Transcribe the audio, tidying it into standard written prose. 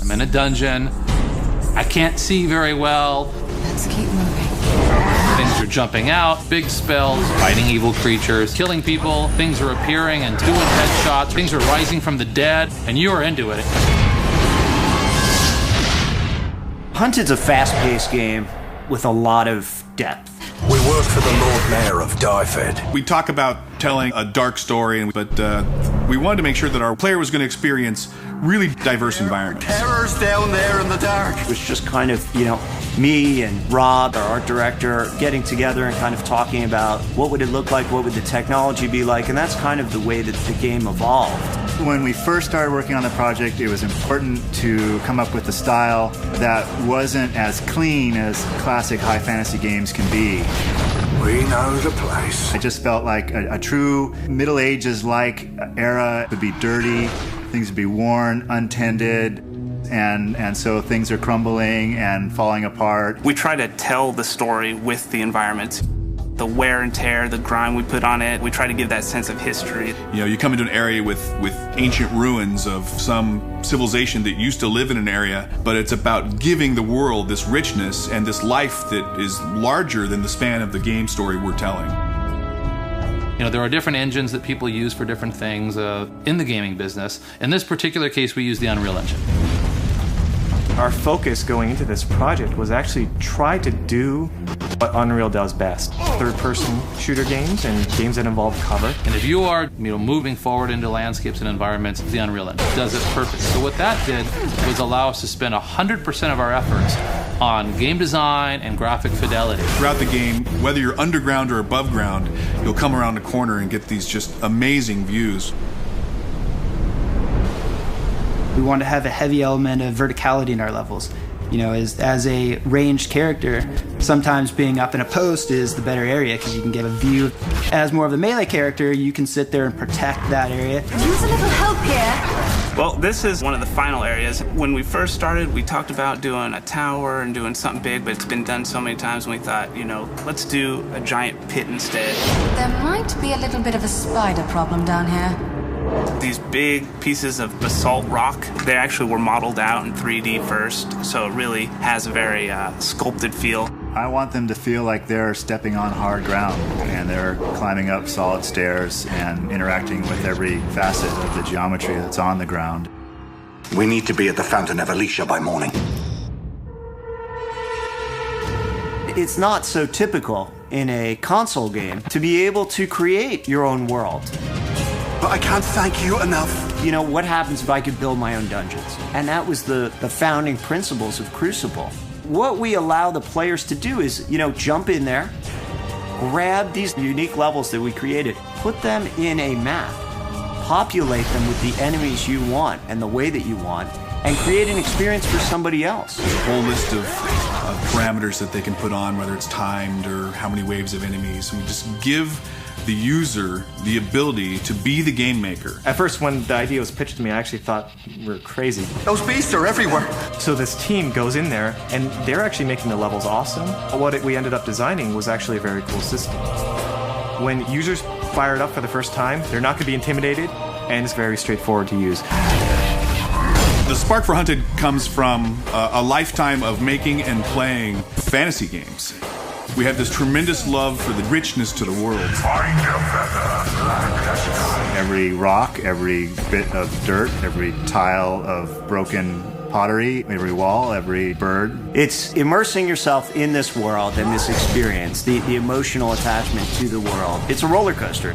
I'm in a dungeon. I can't see very well. Let's keep moving. Things are jumping out, big spells, fighting evil creatures, killing people. Things are appearing and doing headshots. Things are rising from the dead, and you are into it. Hunted's a fast-paced game with a lot of depth. We work for the Lord Mayor of Dyfed. We talk about telling a dark story, but we wanted to make sure that our player was going to experience really diverse environments. Terror's down there in the dark. It was just kind of, me and Rob, our art director, getting together and kind of talking about what would it look like, what would the technology be like, and that's kind of the way that the game evolved. When we first started working on the project, it was important to come up with a style that wasn't as clean as classic high fantasy games can be. We know the place. I just felt like a true Middle Ages-like era would be dirty, things would be worn, untended, and so things are crumbling and falling apart. We try to tell the story with the environment. The wear and tear, the grime we put on it, we try to give that sense of history. You come into an area with ancient ruins of some civilization that used to live in an area, but it's about giving the world this richness and this life that is larger than the span of the game story we're telling. There are different engines that people use for different things in the gaming business. In this particular case, we use the Unreal Engine. Our focus going into this project was actually try to do what Unreal does best. Third-person shooter games and games that involve cover. And if you are moving forward into landscapes and environments, the Unreal Engine does it perfect. So what that did was allow us to spend 100% of our efforts on game design and graphic fidelity. Throughout the game, whether you're underground or above ground, you'll come around a corner and get these just amazing views. We want to have a heavy element of verticality in our levels. As a ranged character, sometimes being up in a post is the better area because you can get a view. As more of the melee character, you can sit there and protect that area. Use a little help here. Well, this is one of the final areas. When we first started, we talked about doing a tower and doing something big, but it's been done so many times, and we thought, let's do a giant pit instead. There might be a little bit of a spider problem down here. These big pieces of basalt rock, they actually were modeled out in 3D first, so it really has a very sculpted feel. I want them to feel like they're stepping on hard ground and they're climbing up solid stairs and interacting with every facet of the geometry that's on the ground. We need to be at the Fountain of Alicia by morning. It's not so typical in a console game to be able to create your own world. But I can't thank you enough. What happens if I could build my own dungeons? And that was the founding principles of Crucible. What we allow the players to do is, jump in there, grab these unique levels that we created, put them in a map, populate them with the enemies you want and the way that you want, and create an experience for somebody else. There's a whole list of parameters that they can put on, whether it's timed or how many waves of enemies. And we just give the user the ability to be the game maker. At first, when the idea was pitched to me, I actually thought we were crazy. Those beasts are everywhere. So this team goes in there, and they're actually making the levels awesome. What we ended up designing was actually a very cool system. When users fire it up for the first time, they're not going to be intimidated, and it's very straightforward to use. The spark for Hunted comes from a lifetime of making and playing fantasy games. We have this tremendous love for the richness to the world. Every rock, every bit of dirt, every tile of broken pottery, every wall, every bird. It's immersing yourself in this world and this experience, the emotional attachment to the world. It's a roller coaster.